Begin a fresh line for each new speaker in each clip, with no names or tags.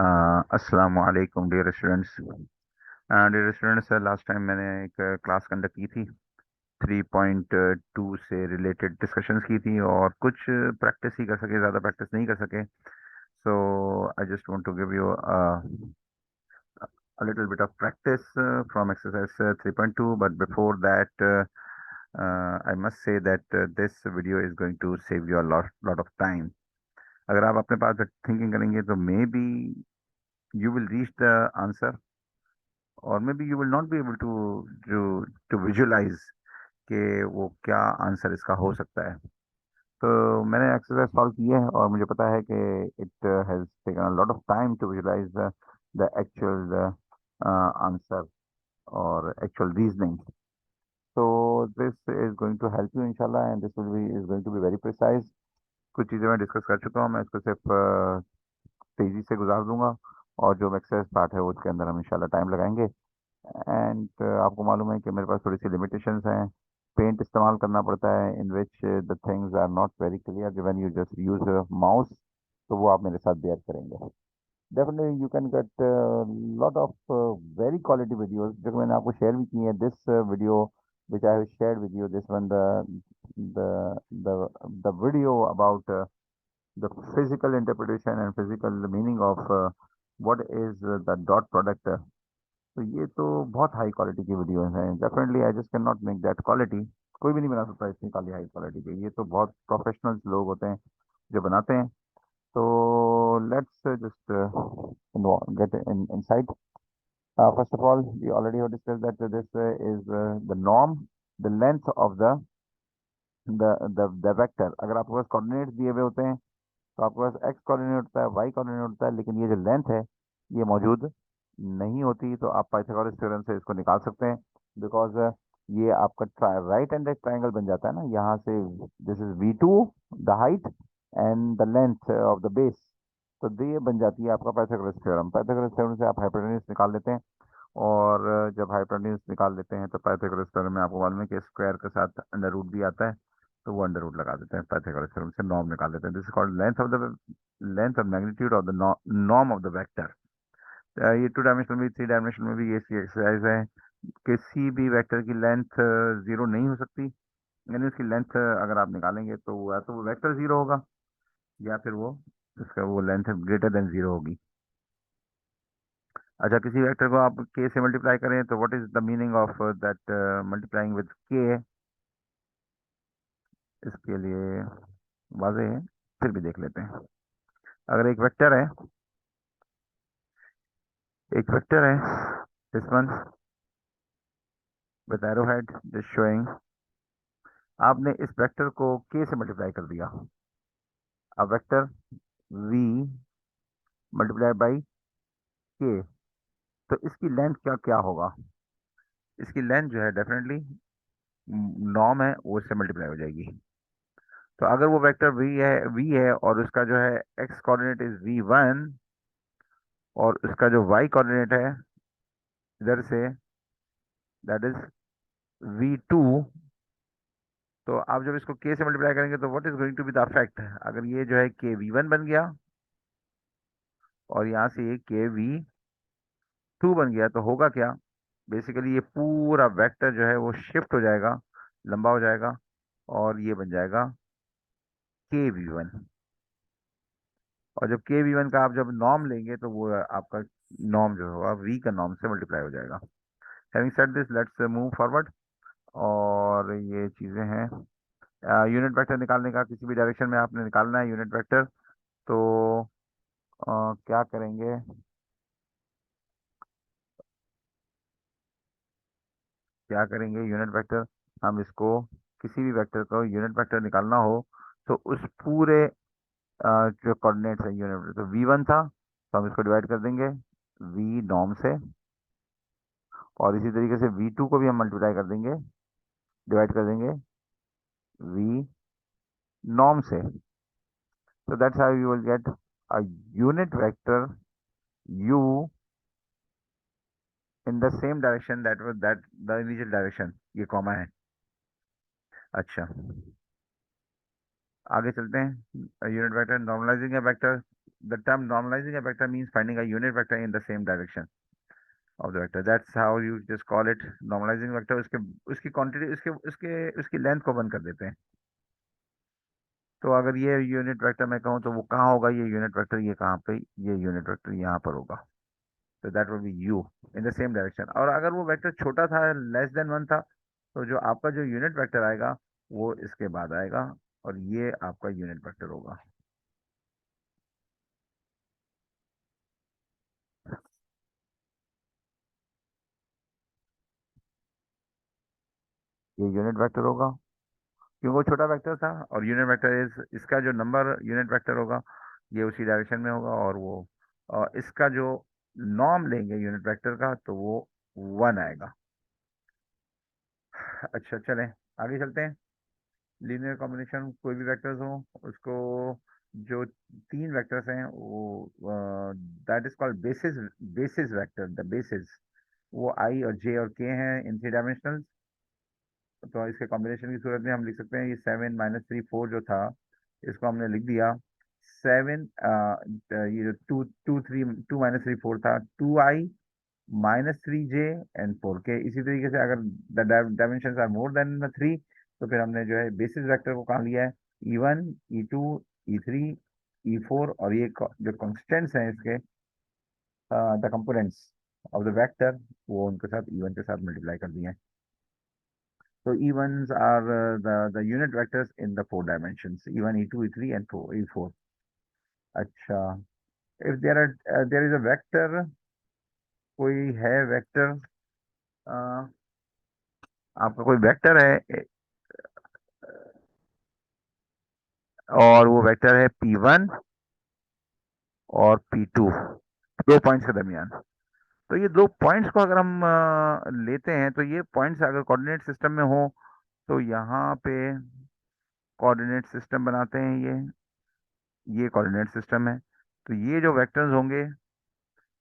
अस्सलामु अलैकुम dear students. Last time मैंने एक क्लास कंडक्ट की थी। 3.2 से रिलेटेड डिस्कशंस की थी और कुछ प्रैक्टिस ही कर सके, ज़्यादा प्रैक्टिस नहीं कर सके। So I just want to give you a little bit of practice from exercise 3.2, but before that I must say that this video is going to save you a lot of time. अगर आप अपने पास thinking करेंगे तो maybe you will reach the answer, और maybe you will not be able to visualize कि वो क्या answer इसका हो सकता है। तो मैंने एक्सरसाइज सॉल्व की है और मुझे पता है कि it has taken a lot of time to visualise the actual answer और एक्चुअल रीजनिंग। तो this is going to help you इंशाल्लाह, and this will be is going to be very precise. कुछ चीज़ें मैं डिस्कस कर चुका हूँ, मैं इसको सिर्फ तेज़ी से गुजार दूंगा, और जो एक्सरसाइज पार्ट है उसके अंदर हम इंशाल्लाह टाइम लगाएंगे। एंड आपको मालूम है कि मेरे पास थोड़ी सी लिमिटेशंस हैं। पेंट इस्तेमाल करना पड़ता है in which the things are not very clear when you just use mouse. तो वो आप मेरे साथ बेयर करेंगे। Definitely you can get lot of very quality videos जो कि मैंने आपको शेयर भी की है। This video which I have shared with you, this one, the video about the physical interpretation and physical meaning of what is the dot product। तो ये तो बहुत हाई क्वालिटी की वीडियो हैं। Definitely I just can not make that quality. कोई भी नहीं बना सकता इतनी काली हाई क्वालिटी की, ये तो बहुत प्रोफेशनल्स लोग होते हैं जो बनाते हैं। तो let's just get in inside. First of all we already have discussed that this is the norm, the length of the vector. अगर आपके पास कोऑर्डिनेट्स दिए हुए होते हैं तो आपके पास एक्स कोऑर्डिनेट होता है, वाई कोऑर्डिनेट होता है, लेकिन ये जो लेंथ है ये मौजूद नहीं होती। तो आप पाइथागोरस थ्योरम से इसको निकाल सकते हैं, बिकॉज ये आपका राइट हैंडेड ट्राइंगल बन जाता है ना यहाँ से। This is V2 the height and the length of the base. तो ये बन जाती है आपका पाइथागोरस थ्योरम। पाइथागोरस थ्योरम से आप हाइपोटेन्यूज निकाल लेते हैं, और जब हाइपोटेन्यूज निकाल लेते हैं तो पाइथागोरस थ्योरम में आपको मालूम है कि स्क्वायर के साथ अंडर रूट भी आता है, तो वो अंडर रूट लगा देते हैं। पाइथागोरस थ्योरम से नॉर्म निकाल देते हैं। This is called length of magnitude of the norm of the vector. ये टू डायमेंशनल में, थ्री डायमेंशनल में भी ये एक्सरसाइज है। किसी भी वेक्टर की लेंथ जीरो नहीं हो सकती, यानी उसकी लेंथ अगर आप निकालेंगे तो या तो वो वेक्टर जीरो होगा, या फिर वो उसका वो लेंथ ग्रेटर देन जीरो होगी। अच्छा, किसी वेक्टर को आप के से मल्टीप्लाई करें तो what is the meaning of that multiplying with के? इसके लिए वाज़ेह है, फिर भी देख लेते हैं। अगर एक वेक्टर है this one with arrow head just showing, आपने इस वेक्टर को के से मल्टीप्लाई कर दिया। अब वेक्टर वी मल्टीप्लाई बाई के, तो इसकी लेंथ क्या क्या होगा? इसकी लेंथ जो है डेफिनेटली नॉर्म है, वो इससे मल्टीप्लाई हो जाएगी। तो अगर वो वेक्टर वी है और उसका जो है एक्स कोऑर्डिनेट इज V1, और उसका जो वाई कोऑर्डिनेट है इधर से दैट इज V2, तो आप जब इसको के से मल्टीप्लाई करेंगे तो what is going to be the effect? अगर ये जो है के V1 बन गया और यहाँ से ये के V2 बन गया, तो होगा क्या? बेसिकली ये पूरा वेक्टर जो है वो शिफ्ट हो जाएगा, लंबा हो जाएगा, और ये बन जाएगा के V1। और जब के V1 का आप जब नॉर्म लेंगे तो वो आपका नॉर्म जो होगा वी का नॉर्म से मल्टीप्लाई हो जाएगा। Having said this, let's move forward. और ये चीज़ें हैं। यूनिट वेक्टर निकालने का, किसी भी डायरेक्शन में आपने निकालना है यूनिट वेक्टर, तो क्या करेंगे? यूनिट वेक्टर, हम इसको किसी भी वेक्टर को यूनिट वेक्टर निकालना हो तो उस पूरे जो कोऑर्डिनेट्स है यूनिट वेक्टर, तो V1 था तो हम इसको डिवाइड कर देंगे V नॉर्म से, और इसी तरीके से V2 को भी हम मल्टीप्लाई कर देंगे, डिवाइड कर देंगे V नॉर्म से। So that's how you will get a unit vector u in the same direction that was that the initial direction। ये कॉमा है। अच्छा, आगे चलते हैं। यूनिट वेक्टर, नॉर्मलाइजिंग है vector, the term normalizing a vector means finding a unit vector in the same direction of the vector. That's how you just call it normalizing vector. उसके उसकी quantity उसके उसके उसकी लेंथ को बंद कर देते हैं। तो अगर ये यूनिट वेक्टर मैं कहूँ तो वो कहाँ होगा, ये यूनिट वेक्टर ये कहाँ पे, ये यूनिट वेक्टर यहाँ पर होगा। तो that will B you in the same direction. और अगर वो वेक्टर छोटा था, लेस देन वन था, तो जो आपका जो यूनिट वेक्टर आएगा वो इसके बाद आएगा, और ये आपका यूनिट वेक्टर होगा। ये यूनिट वेक्टर होगा क्योंकि वो छोटा वेक्टर था, और यूनिट वेक्टर इज इसका जो नंबर यूनिट वेक्टर होगा ये उसी डायरेक्शन में होगा, और वो इसका जो नॉर्म लेंगे यूनिट वेक्टर का तो वो वन आएगा। अच्छा चलें, आगे चलते हैं। लीनियर कॉम्बिनेशन कोई भी वेक्टर्स हो उसको, जो तीन वेक्टर्स हैं वो that is called basis, basis vector, the basis वो आई और जे और के हैं इन थ्री डायमेंशनल। तो इसके कॉम्बिनेशन की सूरत में हम लिख सकते हैं ये 7 - 3 4 जो था इसको हमने लिख दिया 7, ये जो 2 2 3 2 - 3 4 था 2i -3j एंड 4k। इसी तरीके से अगर the dimension are more than 3 तो फिर हमने जो है बेसिस वेक्टर को कहाँ लिया है, E1 E2 E3 E4, और ये जो कॉन्स्टेंट्स हैं इसके, the components of the vector, वो उनके साथ E1 के साथ मल्टीप्लाई कर दिए हैं। So E1s are the unit vectors in the four dimensions, E1, E2, E3, and E4. अच्छा, if there is a vector, कोई है वेक्टर, आपका कोई वेक्टर है और वो वेक्टर है P1 और P2, दो पॉइंट्स के दरमियान। तो ये दो पॉइंट्स को अगर हम लेते हैं तो ये पॉइंट्स अगर कोऑर्डिनेट सिस्टम में हो तो यहाँ पे कोऑर्डिनेट सिस्टम बनाते हैं, ये कोऑर्डिनेट सिस्टम है। तो ये जो वेक्टर्स होंगे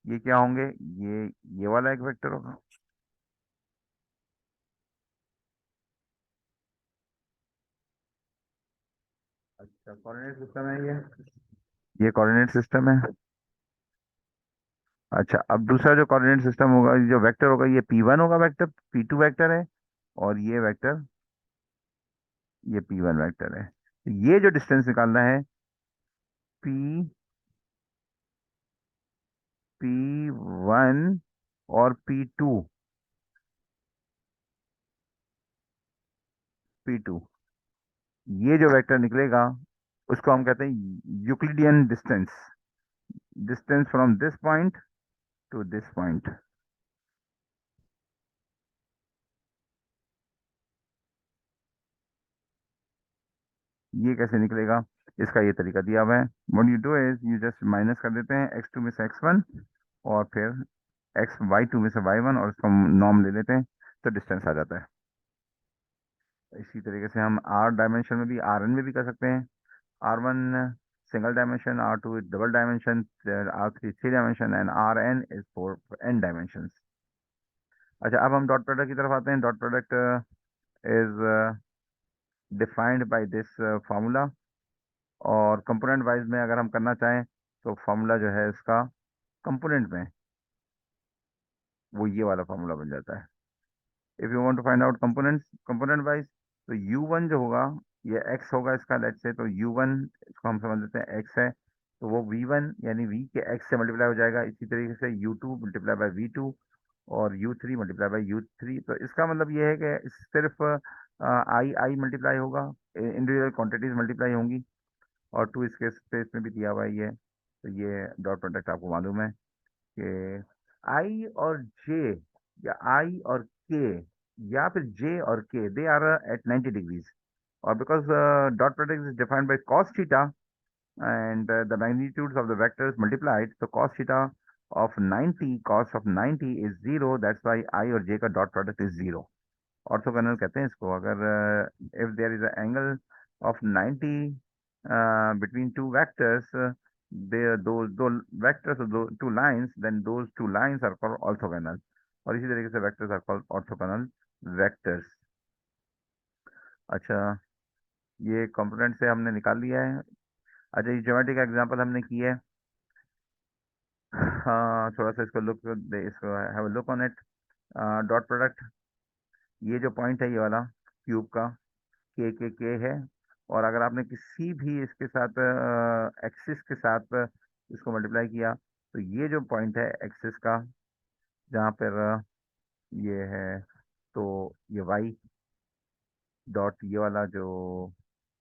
ये क्या होंगे, ये वाला एक वेक्टर होगा। अच्छा, कोऑर्डिनेट सिस्टम है ये कोऑर्डिनेट सिस्टम है। अच्छा, अब दूसरा जो कोऑर्डिनेट सिस्टम होगा, जो वेक्टर होगा, ये P1 होगा वेक्टर, P2 वेक्टर है, और ये वेक्टर, ये P1 वेक्टर है। तो ये जो डिस्टेंस निकालना है P P1 और P2, ये जो वेक्टर निकलेगा उसको हम कहते हैं Euclidean distance, distance from this point two this point. ये कैसे निकलेगा, इसका ये तरीका दिया हुआ है। What you do is you just minus कर देते हैं x2 में से x1, और फिर y2 में से y1, और उसको नॉर्म ले लेते हैं तो डिस्टेंस आ जाता है। इसी तरीके से हम r डायमेंशन में भी, Rn में भी कर सकते हैं। R1 single dimension, R2 double dimension, R3 three dimension, and Rn is four n dimension. अच्छा, अब हम डॉट प्रोडक्ट की तरफ आते हैं। Dot product is defined by this formula, और कंपोनेंट वाइज में अगर हम करना चाहें तो फार्मूला जो है इसका कंपोनेंट में वो ये वाला फार्मूला बन जाता है। If you want to find out components component wise, तो U1 जो होगा ये x होगा इसका, लेट से, तो U1 इसको हम समझ लेते हैं x है, तो वो V1 यानी V के x से मल्टीप्लाई हो जाएगा। इसी तरीके से U2 मल्टीप्लाई बाय V2, और U3 मल्टीप्लाई बाय U3। तो इसका मतलब ये है कि सिर्फ आई मल्टीप्लाई होगा, इंडिविजुअल क्वांटिटीज मल्टीप्लाई होंगी, और टू इसके स्पेस में भी दिया हुआ है ये। तो ये डॉट प्रोडक्ट आपको मालूम है कि आई और जे, या आई और के, या फिर जे और के, दे आर एट 90 डिग्रीज। और because dot product is defined by cos theta and the magnitudes of the vectors multiplied, so cos theta of 90, cos of 90 is 0, that's why I और j का डॉट प्रोडक्ट इज 0। ऑर्थोगोनल कहते हैं इसको। अगर if there is a angle of 90 between two vectors, those दो vectors or two lines, then those two lines are called orthogonal। और इसी तरीके से vectors are called orthogonal vectors। अच्छा, ये कंपोनेंट से हमने निकाल लिया है। अच्छा, ये ज्योमेट्री का एग्जांपल हमने किया है। हाँ, थोड़ा सा इसको लुक दे, इसको have a look on it. Dot product, ये जो पॉइंट है ये वाला क्यूब का, के है। और अगर आपने किसी भी इसके साथ एक्सिस के साथ इसको मल्टीप्लाई किया, तो ये जो पॉइंट है एक्सिस का, जहाँ पर ये है, तो ये वाई डॉट ये वाला जो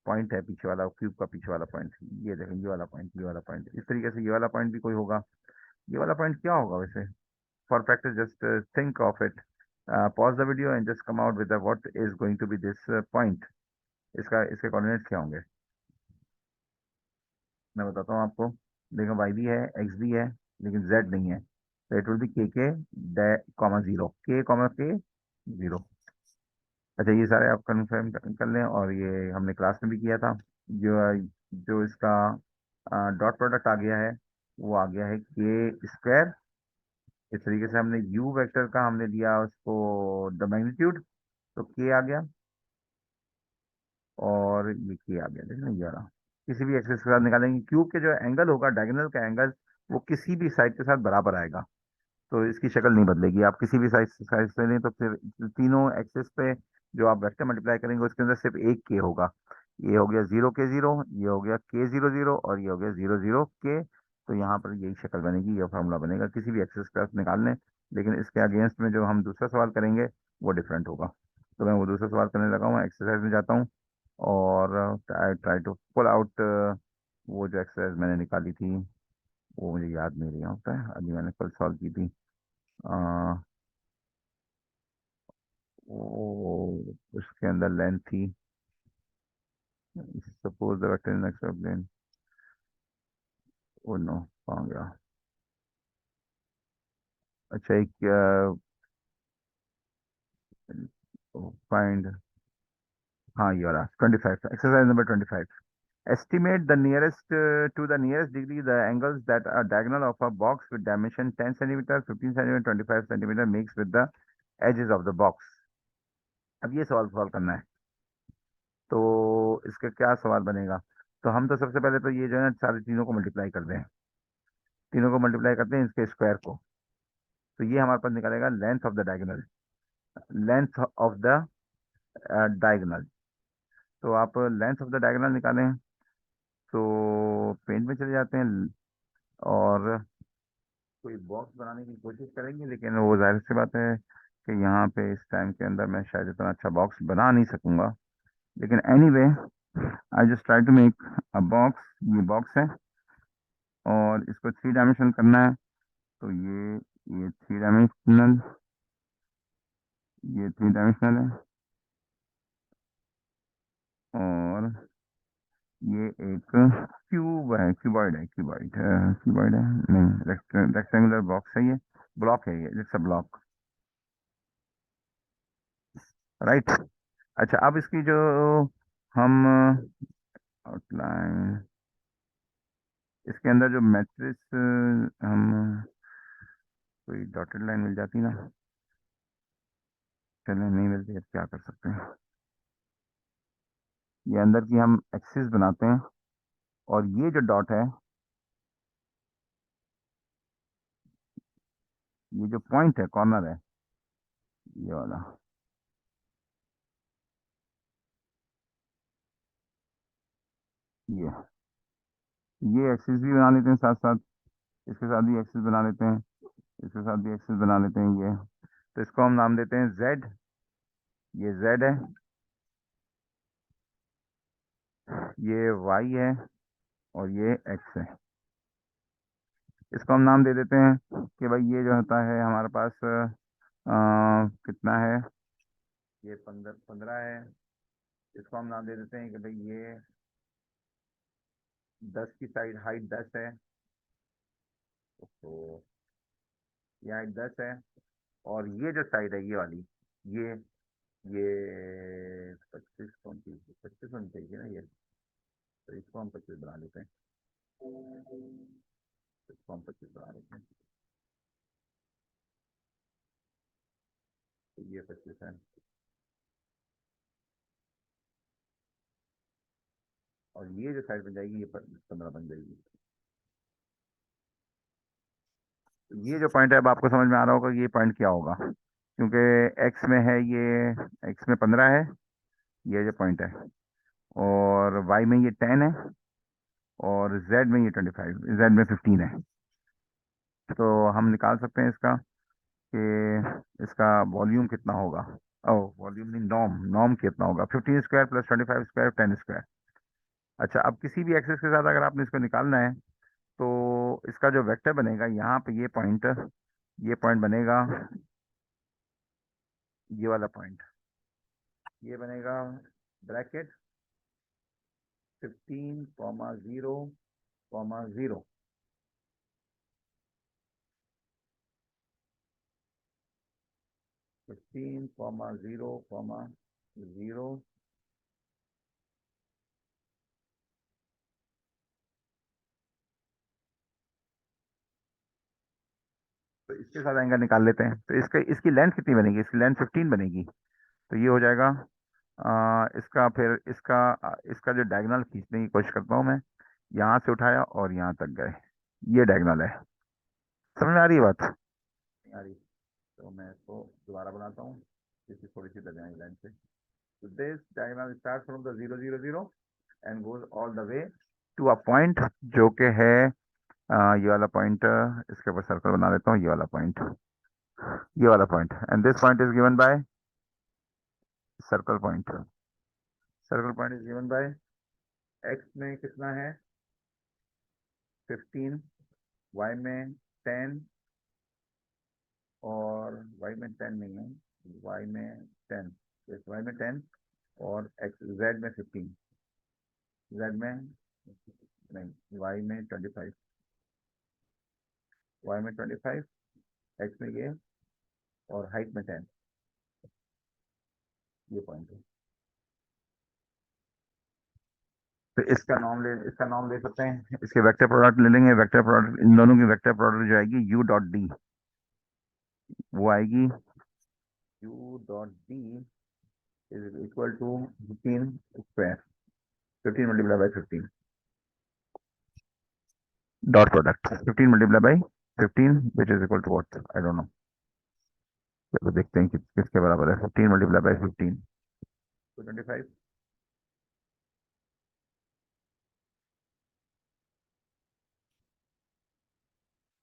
पॉइंट है पीछे वाला, क्यूब का पीछे वाला पॉइंट, ये देखें, ये वाला पॉइंट, ये वाला पॉइंट, इस तरीके से ये वाला पॉइंट भी कोई होगा। ये वाला पॉइंट क्या होगा वैसे? For practice just think of it, pause the video and just come out with what is going to be this point. इसका इसके कोऑर्डिनेट्स क्या होंगे, मैं बताता हूँ आपको। देखो, वाई भी है, एक्स भी है, लेकिन जेड नहीं है, तो इट विल बी के कॉमा जीरो, के जीरो। अच्छा, ये सारे आप कन्फर्म कर लें, और ये हमने क्लास में भी किया था। जो जो इसका डॉट प्रोडक्ट आ गया है, वो आ गया है के स्क्वायर। इस तरीके से हमने यू वेक्टर का हमने दिया उसको द मैग्नीट्यूड, तो के आ गया, और ये के आ गया, देखिए ना, ये रहा। किसी भी एक्सिस के साथ निकालेंगे, क्यूब के जो एंगल होगा, डायगोनल का एंगल, वो किसी भी साइड के साथ बराबर आएगा, तो इसकी शक्ल नहीं बदलेगी। आप किसी भी साइज साइज से लें, तो फिर तीनों एक्सिस पे जो आप वेक्टर मल्टीप्लाई करेंगे, उसके अंदर सिर्फ एक के होगा। ये हो गया जीरो के जीरो, ये हो गया के जीरो जीरो, और ये हो गया जीरो जीरो के। तो यहाँ पर यही शक्ल बनेगी, ये फार्मूला बनेगा किसी भी एक्सिस का निकाल लें। लेकिन इसके अगेंस्ट में जो हम दूसरा सवाल करेंगे, वो डिफरेंट होगा। तो मैं वो दूसरा सवाल करने लगा हूँ, एक्सरसाइज में जाता हूँ, और try try to pull out वो जो एक्सरसाइज मैंने निकाली थी, वो मुझे याद नहीं रही होता है, अभी मैंने कल सॉल्व की थी। आ, वो उसके अंदर लेंथ थी, suppose the vector in x plane. Oh no, कहाँ गया? अच्छा, एक फाइंड, हाँ ये वाला 25, exercise number 25। Estimate the nearest to the nearest degree the angles that are diagonal of a box with dimension 10 centimeter, 15 centimeter, 25 centimeter makes with the edges of the box। अब ये सवाल सवाल करना है, तो इसका क्या सवाल बनेगा? तो हम तो सबसे पहले तो ये जो है ना, सारे तीनों को मल्टीप्लाई कर दें, तीनों को मल्टीप्लाई करते हैं इसके स्क्वायर को। तो ये हमारे पास निकलेगा length of the diagonal, length of the diagonal. तो आप लेंथ ऑफ द डायगोनल निकालें, तो पेंट में चले जाते हैं, और कोई बॉक्स बनाने की कोशिश करेंगे, लेकिन वो जाहिर सी बात है कि यहाँ पे इस टाइम के अंदर मैं शायद इतना अच्छा बॉक्स बना नहीं सकूंगा। लेकिन anyway, I just try to make a box. ये बॉक्स है, और इसको थ्री डायमेंशन करना है। तो ये थ्री डायमेंशनल, ये थ्री डायमेंशनल है, और ये एक क्यूब है, क्यूबॉइड है, क्यूबॉइड है, क्यूबॉइड है नहीं, रेक्टेंगुलर बॉक्स है ये, ब्लॉक है ये, इट्स अ ब्लॉक, राइट। अच्छा, अब इसकी जो हम आउटलाइन, इसके अंदर जो मैट्रिक्स हम, कोई डॉटेड लाइन मिल जाती ना, चले नहीं मिलती है, क्या कर सकते हैं। ये अंदर की हम एक्सिस बनाते हैं, और ये जो डॉट है, ये जो पॉइंट है, कॉर्नर है, ये वाला, ये एक्सिस भी बना लेते हैं साथ साथ, इसके साथ भी एक्सिस बना लेते हैं, इसके साथ भी एक्सिस बना लेते हैं ये। तो इसको हम नाम देते हैं जेड, ये जेड है, ये वाई है, और ये एक्स है। इसको हम नाम दे देते हैं कि भाई ये जो होता है हमारे पास कितना है, ये 15 है। इसको हम नाम दे देते हैं कि भाई ये 10 की साइड हाइट 10 है, तो ये हाइट 10 है। और ये जो साइड है ये वाली, ये ये 25 होनी चाहिए ना ये, तो इसको हम 25 बना लेते हैं, इसको हम 25 बना लेते हैं, तो ये 25 है, और ये जो साइड बन जाएगी, ये 15 बन जाएगी। ये जो पॉइंट है, अब आपको समझ में आ रहा होगा कि ये पॉइंट क्या होगा, क्योंकि एक्स में है ये, एक्स में 15 है, ये जो पॉइंट है, और वाई में ये 10 है, और जेड में ये 25, जेड में 15 है। तो हम निकाल सकते हैं इसका कि इसका वॉल्यूम कितना होगा। ओ, वॉल्यूम नहीं, नॉर्म, नॉर्म कितना होगा, 15 स्क्वायर प्लस 25 स्क्वायर 10 स्क्वायर। अच्छा, अब किसी भी एक्सेस के साथ अगर आपने इसको निकालना है, तो इसका जो वेक्टर बनेगा यहाँ पे, ये पॉइंट बनेगा, ये वाला पॉइंट, ये बनेगा ब्रैकेट 15,0,0, 15,0,0, तो इसके साथ एंगल निकाल लेते हैं। तो इसका, इसकी लेंथ कितनी बनेगी, इसकी लेंथ 15 बनेगी। तो ये हो जाएगा, इसका फिर इसका जो डायगोनल खींचने की कोशिश करता हूँ मैं, यहाँ से उठाया और यहाँ तक गए, ये डायगोनल है। समझ में आ रही है बात? नहीं आ रही? तो मैं इसको दोबारा बनाता हूँ, इसकी थोड़ी सी लगाएंगे लाइन से। तो this diagonal start from the 0, 0, 0 and goes all the way to a point जो कि है, ये वाला पॉइंट, इसके ऊपर सर्कल बना लेता हूँ, ये वाला पॉइंट, ये वाला point, and this point is given by circle point. Circle point is given by, x में कितना है 15, वाई में 10, और वाई में 10 नहीं है, वाई में 10, वाई में 10, और एक्स जेड में 15, जेड में नहीं, वाई में 25, वाई में 25, एक्स में ये, और हाइट में 10, ये पॉइंट है। तो इसका नाम ले सकते हैं, इसके वेक्टर प्रोडक्ट ले लेंगे, वेक्टर प्रोडक्ट, इन दोनों की वेक्टर प्रोडक्ट जो आएगी यू डॉट डी, वो आएगी u dot d is equal to 15 square, 15 × 15, dot product 15 × 15 which is equal to what, I don't know. चलो देखते हैं कि किसके बराबर है, 15 × 15, 225।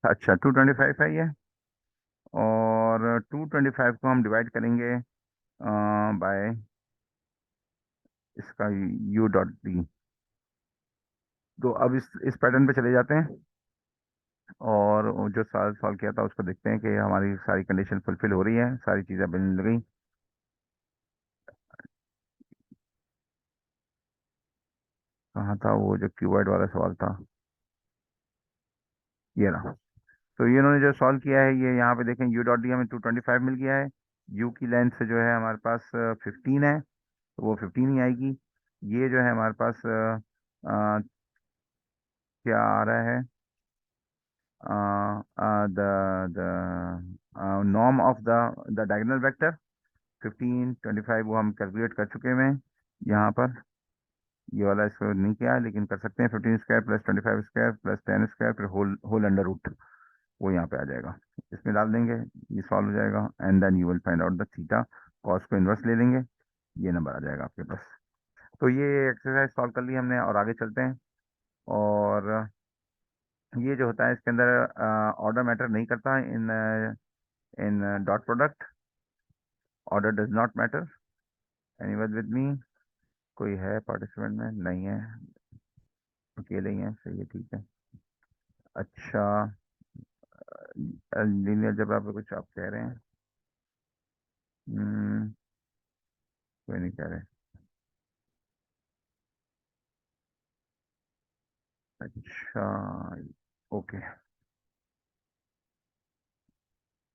अच्छा, 225 है ये, और 225 को हम डिवाइड करेंगे बाय इसका यू डॉट डी। तो अब इस पैटर्न पे चले जाते हैं, और वो जो सॉल्व सॉल्व किया था उसको देखते हैं कि हमारी सारी कंडीशन फुलफिल हो रही है, सारी चीज़ें मिल गई। कहाँ था वो जो क्यूबॉइड वाला सवाल था, ये रहा। तो ये इन्होंने जो सॉल्व किया है, ये यहाँ पे देखें, यू डॉट डी हमें 225 मिल गया है, यू की लेंथ से जो है हमारे पास 15 है, तो वो 15 ही आएगी। ये जो है हमारे पास क्या आ रहा है, the norm of the diagonal vector 15, 25, वो हम कैलकुलेट कर चुके हैं यहाँ पर। ये वाला इसको नहीं किया है, लेकिन कर सकते हैं, 15 square plus 25 square plus 10 square, फिर होल होल अंडर रूट, वो यहाँ पे आ जाएगा, इसमें डाल देंगे, ये सॉल्व हो जाएगा, and then you will find out the theta, cos को इन्वर्स ले लेंगे, ये नंबर आ जाएगा आपके पास। तो ये एक्सरसाइज सॉल्व कर ली हमने, और आगे चलते हैं। और ये जो होता है इसके अंदर ऑर्डर मैटर नहीं करता, in in dot product order does not matter. Anyone with me? कोई है पार्टिसिपेंट में? नहीं है, अकेले ही हैं, सही है, ठीक है। अच्छा, लीनियर जब आप कुछ आप कह रहे हैं, हम्म, कोई नहीं कह रहे। अच्छा, ओके।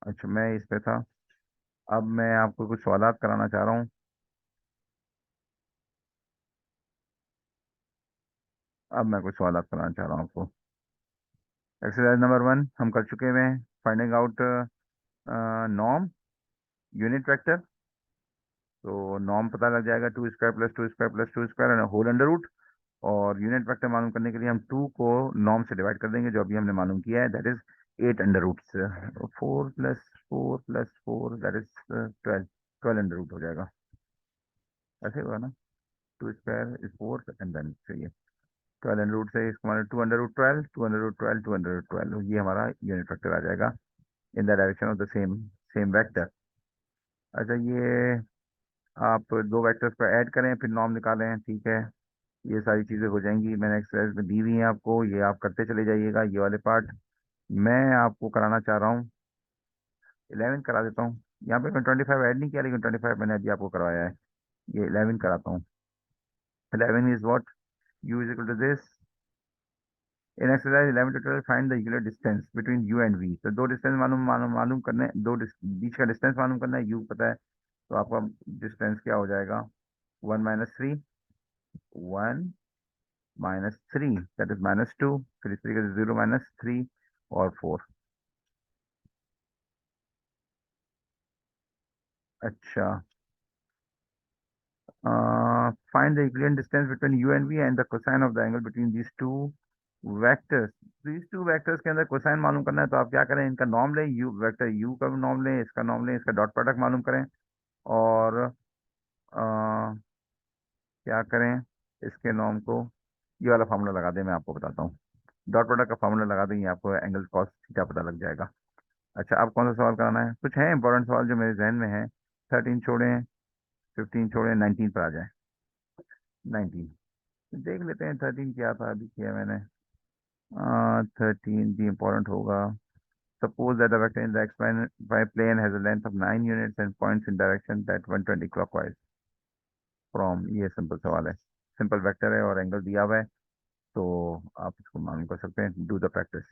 अच्छा, मैं इस पे था, अब मैं आपको कुछ सवालात कराना चाह रहा हूँ। अब मैं कुछ सवालात कराना चाह रहा हूँ आपको। एक्सरसाइज नंबर 1 हम कर चुके हैं, finding out norm unit vector. तो नॉर्म पता लग जाएगा, 2 square plus 2 square plus 2 square whole under root, और यूनिट वेक्टर मालूम करने के लिए हम 2 को नॉर्म से डिवाइड कर देंगे, जो अभी हमने मालूम किया है, that is 8 under roots, 4 + 4 + 4 that is 12, 12 under root हो जाएगा, ऐसे होगा ना। 2² = 4 एंड देन चाहिए 12 अंडर रूट से इसको हमारा 2√12, 2√12, 2√12, ये हमारा यूनिट वेक्टर आ जाएगा in the direction of the same same vector. अच्छा, ये आप दो वेक्टर्स को ऐड करें फिर नॉर्म निकालें, ठीक है। ये सारी चीज़ें हो जाएंगी, मैंने एक्सरसाइज में दी हुई हैं आपको, ये आप करते चले जाइएगा ये वाले पार्ट। मैं आपको कराना चाह रहा हूँ 11 करा देता हूँ। यहाँ पे मैं 25 ऐड नहीं किया, लेकिन 25 मैंने अभी आपको करवाया है। ये 11 कराता हूँ। 11 is what, u is equal to this. In exercise 11 to 12 find the unit distance between u and v। तो दो डिस्टेंस मालूम मालूम मालूम करने, बीच का डिस्टेंस मालूम करना है, u पता है, तो आपका डिस्टेंस क्या हो जाएगा, 1 - 3, 1 - 3 दैट इज -2, फिर इस तरीके से 0 - 3 और 4। अच्छा, find the equivalent distance between u and v and the cosine of the angle between these two vectors। these two vectors के अंदर कोसाइन मालूम करना है, तो आप क्या करें, इनका नॉर्म लें, u वेक्टर u का नॉर्म लें, इसका नॉर्म लें, इसका डॉट प्रोडक्ट मालूम करें, और क्या करें, इसके नॉर्म को, ये वाला फार्मूला लगा दें, मैं आपको बताता हूँ। डॉट प्रोडक्ट का फार्मूला लगा देंगे, आपको एंगल कॉस थीटा पता लग जाएगा। अच्छा, अब कौन सा सवाल कराना है, कुछ है इंपॉर्टेंट सवाल जो मेरे जहन में है। 13 छोड़ें, 15 छोड़ें, 19 पर आ जाए। 19 देख लेते हैं, 13 क्या था अभी किया मैंने। 13 भी इम्पोर्टेंट होगा। Suppose that the vector in the XY plane has a length of 9 units and points in direction that 120 clockwise from, ये सिंपल सवाल है, सिंपल वेक्टर है और एंगल दिया हुआ है, तो आप इसको मालूम कर सकते हैं, डू द प्रैक्टिस।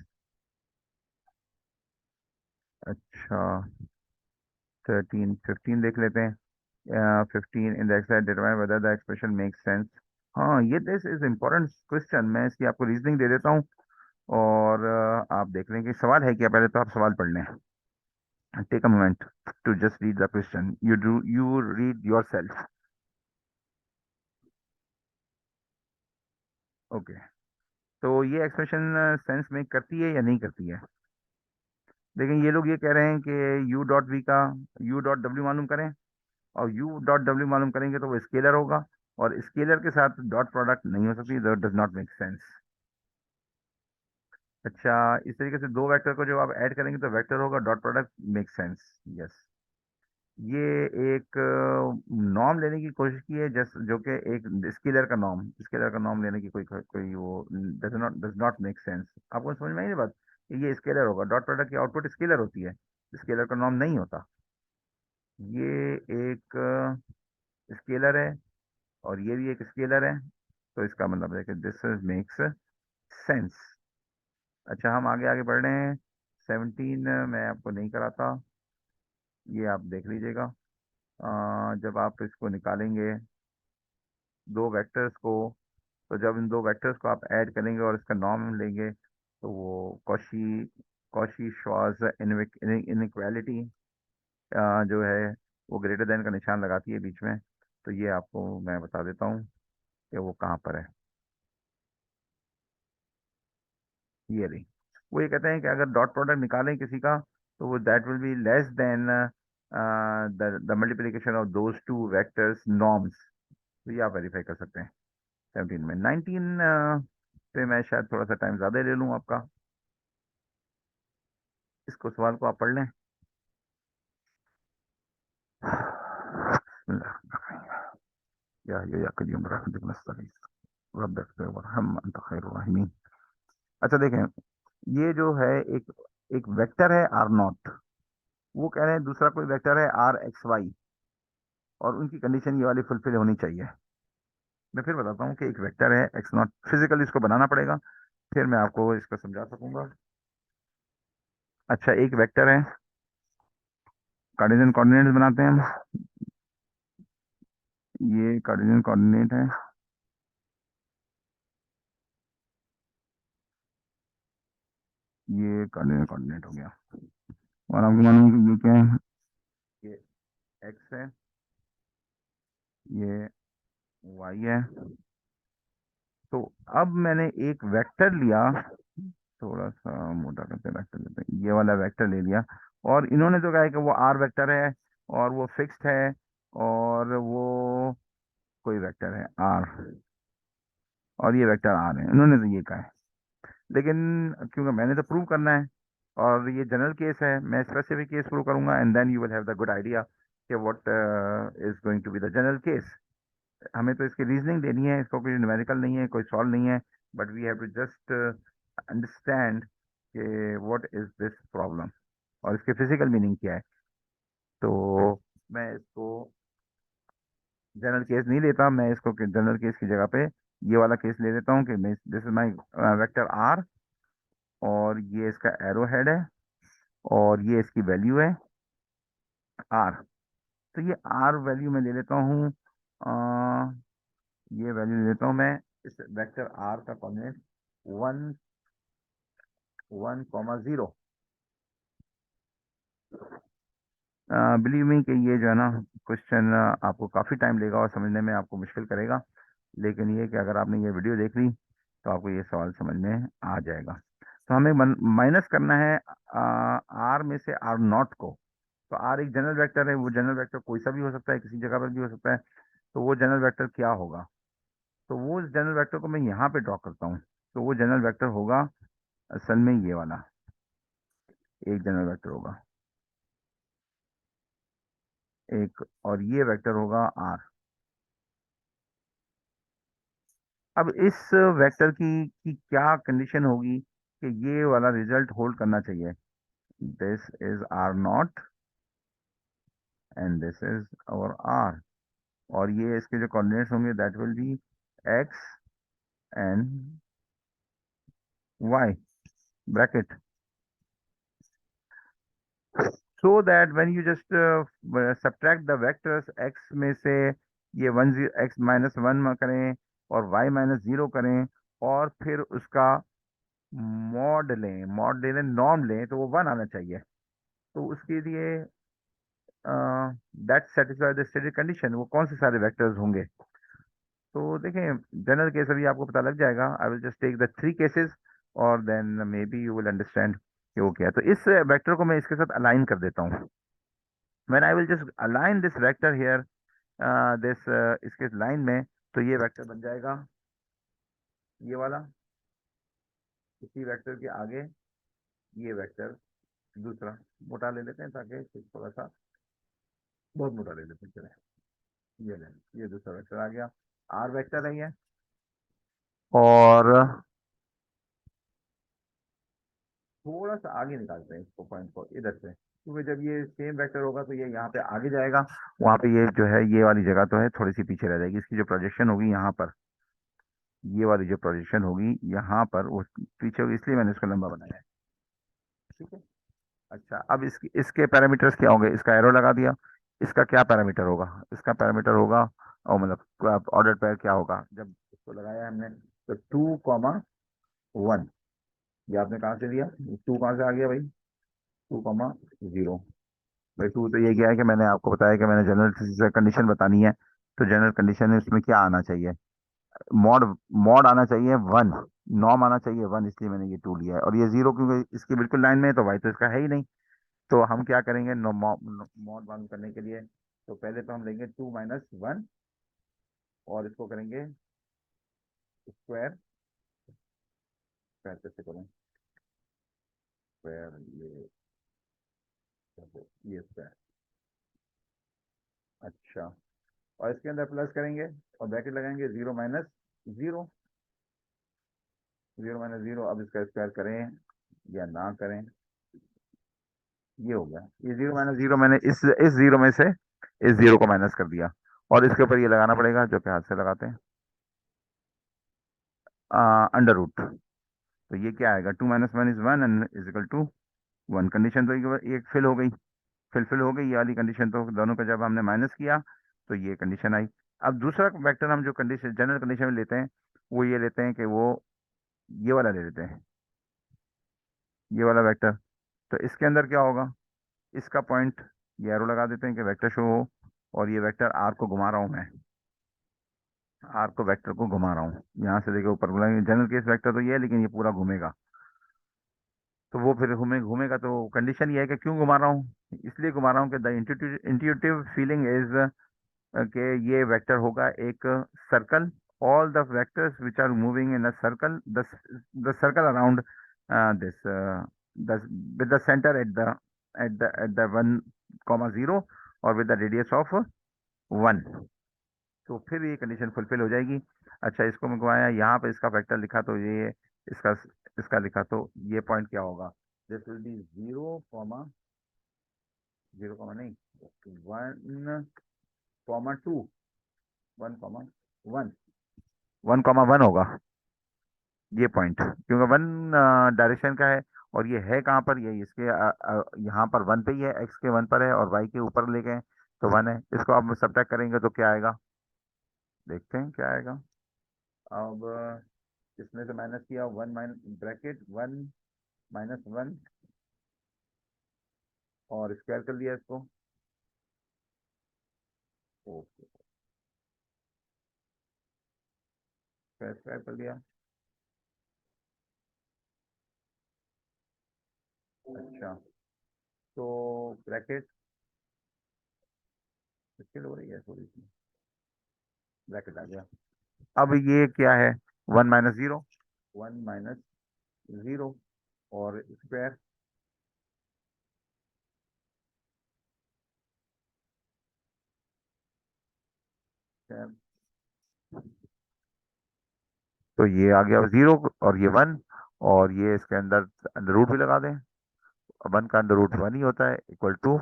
अच्छा, 13 15 देख लेते हैं। 15 in the exercise determine whether the expression make sense. हाँ, ये दिस इज इम्पोर्टेंट क्वेश्चन, मैं इसकी आपको रीजनिंग दे देता हूँ, और आप देख लें कि सवाल है क्या, पहले तो आप सवाल पढ़ लें। Take a moment to just read the question. You read yourself. Okay, तो ये एक्सप्रेशन सेंस मेक करती है या नहीं करती है। लेकिन ये लोग ये कह रहे हैं कि u डॉट v का u डॉट w मालूम करें, और u डॉट w मालूम करेंगे तो वो स्केलर होगा, और स्केलर के साथ डॉट प्रोडक्ट नहीं हो सकती, डज नॉट मेक सेंस। अच्छा, इस तरीके से दो वेक्टर को जब आप ऐड करेंगे तो वेक्टर होगा, dot product make sense, yes. ये एक नॉर्म लेने की कोशिश की है, जस्ट जो कि एक स्केलर का नॉर्म लेने की कोई कोई वो डज नॉट मेक सेंस। आपको समझ में आई ये बात कि ये स्केलर होगा, डॉट प्रोडक्ट की आउटपुट स्केलर होती है, स्केलर का नॉर्म नहीं होता। ये एक स्केलर है और ये भी एक स्केलर है, तो इसका मतलब है कि दिस मेक्स सेंस। अच्छा, हम आगे आगे बढ़ रहे हैं। 17 मैं आपको नहीं कराता, ये आप देख लीजिएगा। जब आप इसको निकालेंगे दो वेक्टर्स को, तो जब इन दो वेक्टर्स को आप ऐड करेंगे और इसका नॉर्म लेंगे, तो वो कॉशी कॉशी श्वार्ट्ज इनइक्वालिटी जो है वो ग्रेटर देन का निशान लगाती है बीच में। तो ये आपको मैं बता देता हूँ कि वो कहाँ पर है। ये रही, वो ये कहते हैं कि अगर डॉट प्रोडक्ट निकालें किसी का, तो वो that will be less than the multiplication of those two vectors norms. तो ये आप वेरीफाई कर सकते हैं। 17 में 19 पे मैं शायद थोड़ा सा टाइम ज़्यादा ले लूँ आपका, इसको सवाल को आप पढ़ लें। या या या कदीम रहमतिक नस्तगीथ रब्बिक फिर वरहम अंत खैरुर राहिमीन। अच्छा देखें, ये जो है एक एक वेक्टर है आर नॉट, वो कह रहे हैं दूसरा कोई वेक्टर है आर एक्स वाई, और उनकी कंडीशन ये वाली फुलफिल होनी चाहिए। मैं फिर बताता हूँ कि एक वेक्टर है एक्स नॉट, फिजिकली इसको बनाना पड़ेगा, फिर मैं आपको इसको समझा सकूंगा। अच्छा, एक वेक्टर है, कार्टेशियन कोऑर्डिनेट्स बनाते हैं हम। ये कार्टेशियन कोऑर्डिनेट है, ये कार्टेशियन कोऑर्डिनेट हो गया, और आपको मालूम है कि ये क्या है, ये एक्स है, ये वाई है। तो अब मैंने एक वेक्टर लिया थोड़ा सा मोटा करते वेक्टर लेते हैं, ये वाला वेक्टर ले लिया। और इन्होंने तो कहा है कि वो आर वेक्टर है और वो फिक्स्ड है और वो कोई वेक्टर है आर, और ये वेक्टर आर है, इन्होंने तो ये कहा है। लेकिन क्योंकि मैंने तो प्रूव करना है और ये जनरल केस है, मैं स्पेसिफिक केस प्रूव करूंगा and then you will have the good idea कि what is going to be the general case. हमें तो इसकी रीजनिंग देनी है, इसको कोई न्यूमेरिकल नहीं है, कोई सॉल्व नहीं है, but we have to just understand कि व्हाट इज दिस प्रॉब्लम और इसके फिजिकल मीनिंग क्या है। तो मैं इसको जनरल केस नहीं लेता, मैं इसको जनरल केस की जगह पे ये वाला केस ले लेता हूँ कि this is my vector r और ये इसका एरो हेड है और ये इसकी वैल्यू है आर। तो ये आर वैल्यू मैं ले लेता हूँ, ये वैल्यू ले लेता हूँ मैं इस वेक्टर आर का कोऑर्डिनेट 1 1 0। बिलीव मी कि ये जो है ना क्वेश्चन आपको काफ़ी टाइम लेगा और समझने में आपको मुश्किल करेगा, लेकिन ये कि अगर आपने ये वीडियो देख ली तो आपको ये सवाल समझ में आ जाएगा। तो हमें माइनस करना है आर में से आर नॉट को। तो आर एक जनरल वेक्टर है, वो जनरल वेक्टर कोई सा भी हो सकता है, किसी जगह पर भी हो सकता है। तो वो जनरल वेक्टर क्या होगा, तो वो जनरल वेक्टर को मैं यहाँ पे ड्रॉ करता हूँ। तो वो जनरल वेक्टर होगा असल में ये वाला एक जनरल वेक्टर होगा एक, और ये वेक्टर होगा आर। अब इस वेक्टर की क्या कंडीशन होगी कि ये वाला रिजल्ट होल्ड करना चाहिए। This is r not and this is our r, और ये इसके जो कोऑर्डिनेट्स होंगे that will be x and y bracket, so that when you just subtract the vectors x में से ये x -1 करें और y -0 करें और फिर उसका मॉड लें नॉर्म लें तो वो 1 आना चाहिए। तो उसके लिए that satisfy the stated condition, वो कौन से सारे वेक्टर्स होंगे। तो देखें जनरल केस अभी आपको पता लग जाएगा, I will just take the 3 cases और then maybe you will understand कि वो क्या है। तो इस वेक्टर को मैं इसके साथ अलाइन कर देता हूँ। when I will just align this vector here, this इसके लाइन में, तो ये वेक्टर बन जाएगा ये वाला, इसी वेक्टर के आगे ये वेक्टर दूसरा मोटा ले लेते हैं ताकि थोड़ा सा बहुत मोटा ले लेते हैं, चले ये ले, ये दूसरा वेक्टर आ गया, आर वेक्टर है ये। और थोड़ा सा आगे निकालते हैं इसको पॉइंट को इधर से, क्योंकि जब ये सेम वेक्टर होगा तो ये यहाँ पे आगे जाएगा, वहां पे ये जो है ये वाली जगह तो है थोड़ी सी पीछे रह जाएगी, इसकी जो प्रोजेक्शन होगी यहाँ पर, ये वाली जो प्रोजेक्शन होगी यहाँ पर वो पीछे होगी, इसलिए मैंने इसको लंबा बनाया है। ठीक है। अच्छा, अब इसके पैरामीटर्स क्या होंगे, इसका एरो लगा दिया, इसका क्या पैरामीटर होगा, इसका पैरामीटर होगा और मतलब ऑर्डर पेयर क्या होगा जब इसको लगाया हमने, तो 2, 1। ये आपने कहाँ से दिया, 2 कहाँ से आ गया भाई, 2, 0। भाई 2 तो ये क्या है कि मैंने आपको बताया कि मैंने जनरल कंडीशन बतानी है, तो जनरल कंडीशन इसमें क्या आना चाहिए, मॉड मॉड आना चाहिए 1, नॉर्म आना चाहिए 1, इसलिए मैंने ये 2 लिया है। और ये 0 क्योंकि इसके बिल्कुल लाइन में है तो वाई तो इसका है ही नहीं। तो हम क्या करेंगे मॉड मालूम करने के लिए, तो पहले तो हम लेंगे 2 - 1 और इसको करेंगे स्क्वायर, स्क्वायर कैसे करें, स्क्वायर ये स्क्वायर। अच्छा, और इसके अंदर प्लस करेंगे और ब्रैकेट लगाएंगे 0 - 0, 0 - 0। अब इसका स्क्वायर करें या ना करें, ये हो गया, ये 0 - 0 मैंने इस जीरो में से इस जीरो को माइनस कर दिया, और इसके ऊपर ये लगाना पड़ेगा जो कि हाथ से लगाते हैं, अंडर रूट। तो ये क्या आएगा, 2 - 1 = 1 एंड इजिकल टू 1। कंडीशन तो एक फिल हो गई, फिल हो गई ये वाली कंडीशन, तो दोनों का जब हमने माइनस किया तो ये कंडीशन आई। अब दूसरा वेक्टर हम जो कंडीशन जनरल कंडीशन में लेते हैं वो ये लेते हैं कि वो ये वाला ले लेते हैं, ये वाला वेक्टर। तो इसके अंदर क्या होगा, इसका पॉइंट ये एरो लगा देते हैं कि वेक्टर शो हो, और ये वेक्टर आर को घुमा रहा हूं मैं, आर को वेक्टर को घुमा रहा हूँ यहाँ से, देखो ऊपर बोला जनरल केस वेक्टर तो ये है लेकिन ये पूरा घूमेगा। तो वो फिर घूमेगा। तो कंडीशन ये है कि क्यों घुमा रहा हूँ, इसलिए घुमा रहा हूँ कि द इंट्यूटिव फीलिंग इज कि ये वेक्टर होगा एक circle. All the vectors which are moving in a circle, the circle around this with the centre at the 1,0 और विद द रेडियस ऑफ 1। तो फिर ये कंडीशन फुलफिल हो जाएगी। अच्छा, इसको मैं घुमाया, यहाँ पे इसका वेक्टर लिखा तो ये इसका इसका लिखा तो ये पॉइंट क्या होगा, दिस विल बी 0, नहीं, 1,2, 1,1, 1,1 होगा ये पॉइंट, क्योंकि वन डायरेक्शन का है। और ये है कहाँ पर, ये इसके यहाँ पर वन पे ही है, एक्स के वन पर है और वाई के ऊपर ले गए तो वन है। इसको आप सब्ट्रैक्ट करेंगे तो क्या आएगा, देखते हैं क्या आएगा। अब इसमें से माइनस किया, वन माइनस ब्रैकेट 1 - 1 और स्क्वायर कर लिया इसको। ओके, स्क्वायर स्क्वायर कर लिया। अच्छा, तो ब्रैकेट मुश्किल हो रही है थोड़ी सी, ब्रैकेट आ गया। अब ये क्या है, 1 - 0, 1 - 0 और स्क्वायर। तो ये आ गया 0 और ये 1, और ये इसके अंदर अंडर रूट भी लगा दें। 1 का अंडर रूट 1 ही होता है, इक्वल टू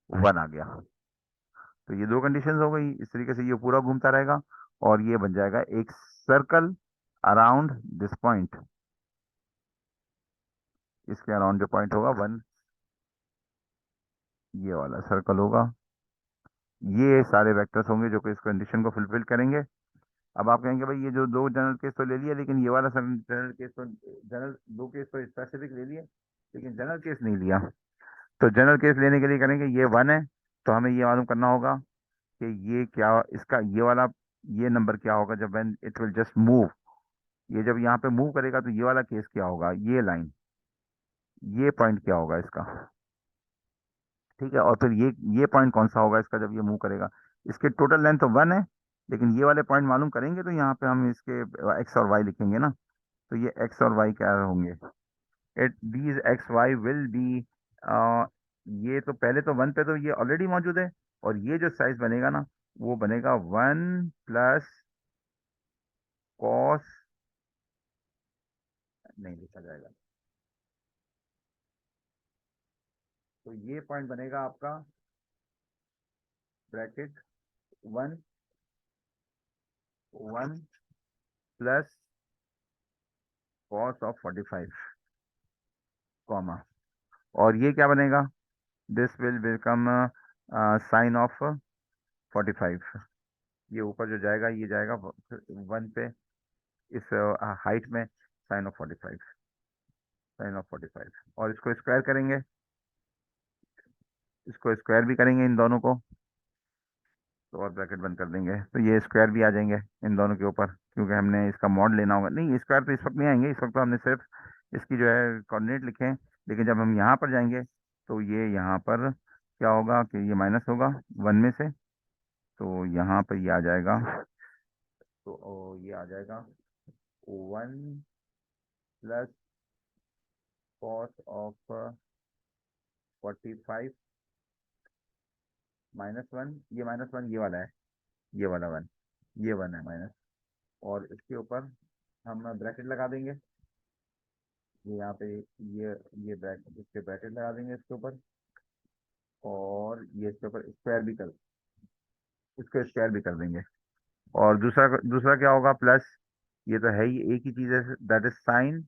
1 आ गया। तो ये दो कंडीशंस हो गई, इस तरीके से ये पूरा घूमता रहेगा और ये बन जाएगा एक सर्कल अराउंड दिस पॉइंट। इसके अराउंड जो पॉइंट होगा 1, ये वाला सर्कल होगा। ये सारे वेक्टर्स होंगे जो कि इस कंडीशन को फुलफिल करेंगे। अब आप कहेंगे भाई ये जो दो जनरल केस तो ले लिया, लेकिन ये वाला जनरल केस तो, जनरल दो केस तो स्पेसिफिक ले लिए, लेकिन जनरल केस नहीं लिया। तो जनरल केस लेने के लिए करेंगे, ये 1 है तो हमें ये मालूम करना होगा कि ये क्या, इसका ये वाला, ये नंबर क्या होगा जब when it will just move. ये जब यहाँ पे मूव करेगा तो ये वाला केस क्या होगा, ये लाइन, ये पॉइंट क्या होगा इसका। ठीक है, और फिर ये पॉइंट कौन सा होगा इसका जब ये मूव करेगा। इसके टोटल लेंथ तो 1 है, लेकिन ये वाले पॉइंट मालूम करेंगे तो यहाँ पे हम इसके एक्स और वाई लिखेंगे ना। तो ये एक्स और वाई क्या होंगे, it these x y will be, ये तो पहले तो 1 पे तो ये ऑलरेडी मौजूद है, और ये जो साइज बनेगा ना वो बनेगा 1 + cos, नहीं लिखा जाएगा। तो ये पॉइंट बनेगा आपका ब्रैकेट 1 + cos of 45, कॉमा, और ये क्या बनेगा, this will become sin of 45। ये ऊपर जो जाएगा ये जाएगा 1 पे, इस हाइट में sin of 45, और इसको स्क्वायर करेंगे, इसको स्क्वायर भी करेंगे इन दोनों को, तो और ब्रैकेट बंद कर देंगे तो ये स्क्वायर भी आ जाएंगे इन दोनों के ऊपर, क्योंकि हमने इसका मॉड लेना होगा। नहीं, स्क्वायर तो इस वक्त नहीं आएंगे, इस वक्त तो हमने सिर्फ इसकी जो है कोऑर्डिनेट लिखे हैं। लेकिन जब हम यहाँ पर जाएंगे तो ये यहाँ पर क्या होगा कि ये माइनस होगा 1 में से, तो यहाँ पर ये आ जाएगा, तो ये आ जाएगा 1 + cos of 45 -1, ये -1 ये वाला है, ये वाला 1, ये 1 है माइनस, और इसके ऊपर हम ब्रैकेट लगा देंगे। ये यहाँ पे ये ब्रैकेट, इसके ब्रैकेट लगा देंगे इसके ऊपर, और ये इसके ऊपर स्क्वायर भी कर, इसको स्क्वायर भी कर देंगे। और दूसरा दूसरा क्या होगा, प्लस, ये तो है ही एक ही चीज है, दैट इज sin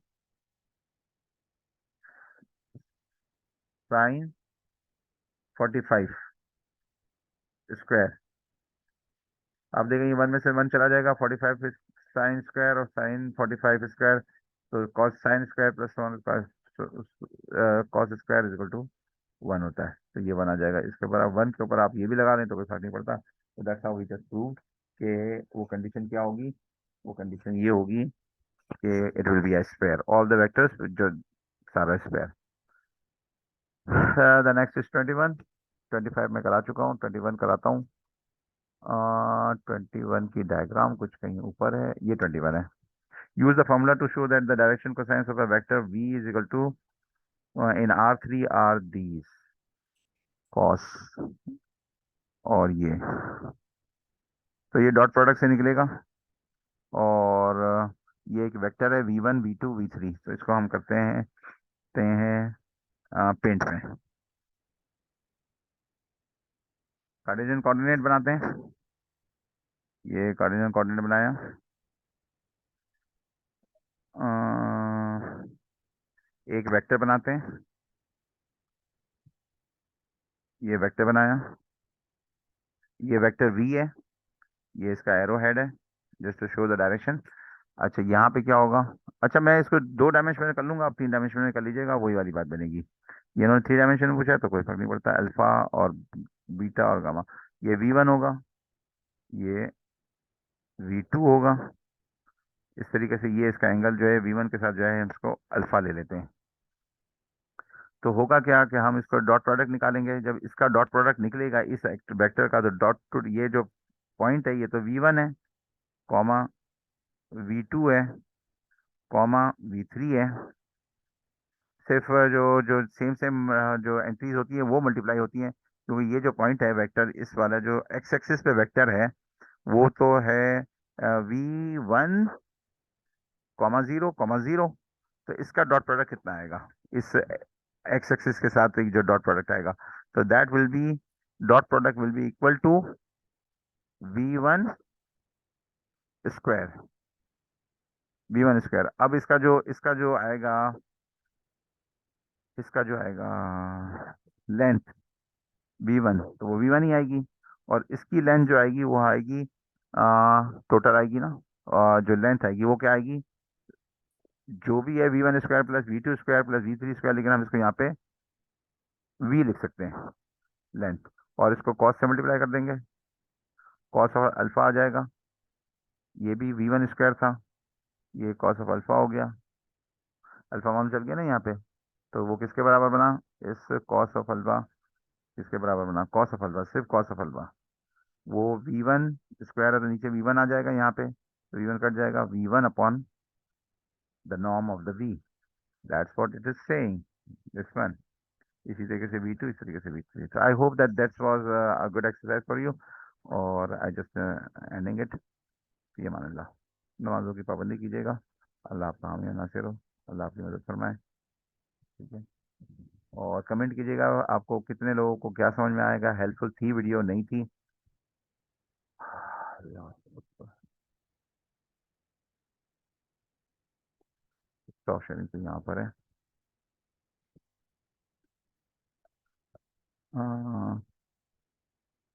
45 स्क्वायर। आप देखेंगे 1 में से 1 चला जाएगा, 45 साइन स्क्वायर और sin 45 स्क्वायर, तो cos sine square plus cos square is equal to 1 होता है। तो ये 1 आ जाएगा, इसके ऊपर आप 1 के ऊपर आप ये भी लगा दें तो कोई फर्क नहीं पड़ता। तो that's how we just prove कि वो कंडीशन क्या होगी, वो कंडीशन ये होगी कि it will be a square, all the vectors जो सारा स्क्वायर। The next is 21। 25 में करा चुका हूँ, 21 कराता हूँ। 21 की डायग्राम कुछ कहीं ऊपर है, ये 21 है। Use the formula to show that the direction cosines of a vector v is equal to in R3 are these cos और ये, तो ये डॉट प्रोडक्ट से निकलेगा। और ये एक वेक्टर है v1 v2 v3, तो इसको हम करते हैं पेंट में कार्टेशियन कोऑर्डिनेट बनाते हैं। ये कार्टेशियन कोऑर्डिनेट बनाया। अ, एक वेक्टर बनाते हैं, ये वेक्टर बनाया। ये वेक्टर v है, ये इसका एरो हेड है, just to show the direction. अच्छा यहाँ पे क्या होगा? अच्छा मैं इसको 2 डायमेंशन में कर लूंगा, आप 3 डायमेंशन में कर लीजिएगा, वही वाली बात बनेगी। ये इन्होंने 3 डायमेंशन में पूछा है तो कोई फर्क नहीं पड़ता, अल्फा और बीटा और गामा। ये v1 होगा, ये v2 होगा। इस तरीके से ये इसका एंगल जो है v1 के साथ जो है हम इसको अल्फा ले लेते हैं। तो होगा क्या कि हम इसको डॉट प्रोडक्ट निकालेंगे। जब इसका डॉट प्रोडक्ट निकलेगा इस वेक्टर का, तो डॉट टू ये जो पॉइंट है ये तो v1 है, कॉमा v2 है, कॉमा v3 है। सिर्फ जो जो सेम सेम जो एंट्रीज होती है वो मल्टीप्लाई होती हैं, क्योंकि ये जो पॉइंट है वेक्टर, इस वाला जो एक्स एक्सिस पे वेक्टर है वो तो है v1 comma zero comma zero. तो इसका डॉट प्रोडक्ट कितना आएगा इस एक्स एक्सिस के साथ, एक जो डॉट प्रोडक्ट आएगा, तो that will be, dot product will be equal to v1 square, v1 square. अब इसका जो आएगा, इसका जो आएगा लेंथ v1, तो वो v1 ही आएगी। और इसकी लेंथ जो आएगी वो आएगी, टोटल आएगी ना, जो लेंथ आएगी वो क्या आएगी, जो भी है v1 square plus v2 square plus v3 square, लेकिन हम इसको यहाँ पे v लिख सकते हैं, लेंथ। और इसको कॉस से मल्टीप्लाई कर देंगे, कॉस ऑफ अल्फा आ जाएगा। ये भी v1 स्क्वायर था, ये कॉस ऑफ अल्फा हो गया, अल्फा मान चल गया ना यहाँ पे। तो वो किसके बराबर बना, इस कॉस ऑफ अल्फा किसके बराबर बना, कॉस ऑफ अल्फा, सिर्फ कॉस ऑफ अल्फा। वो v1 स्क्वायर है तो नीचे v1 आ जाएगा यहाँ पे, तो v1 कट जाएगा, v1 upon the norm of the v, that's what it is saying, this one. इसी तरीके से v2, इस तरीके से v3। तो I hope that that's was a good exercise for you. और आई जस्ट एंडिंग इट। ये मान अल्लाह, नमाजों की पाबंदी कीजिएगा। अल्लाह आपका हामी और नासिर हो, अल्लाह आपकी मदद फरमाए। ठीक है, और कमेंट कीजिएगा आपको कितने लोगों को क्या समझ में आएगा, हेल्पफुल थी वीडियो, नहीं थी। स्टॉप शेयरिंग तो यहाँ पर है।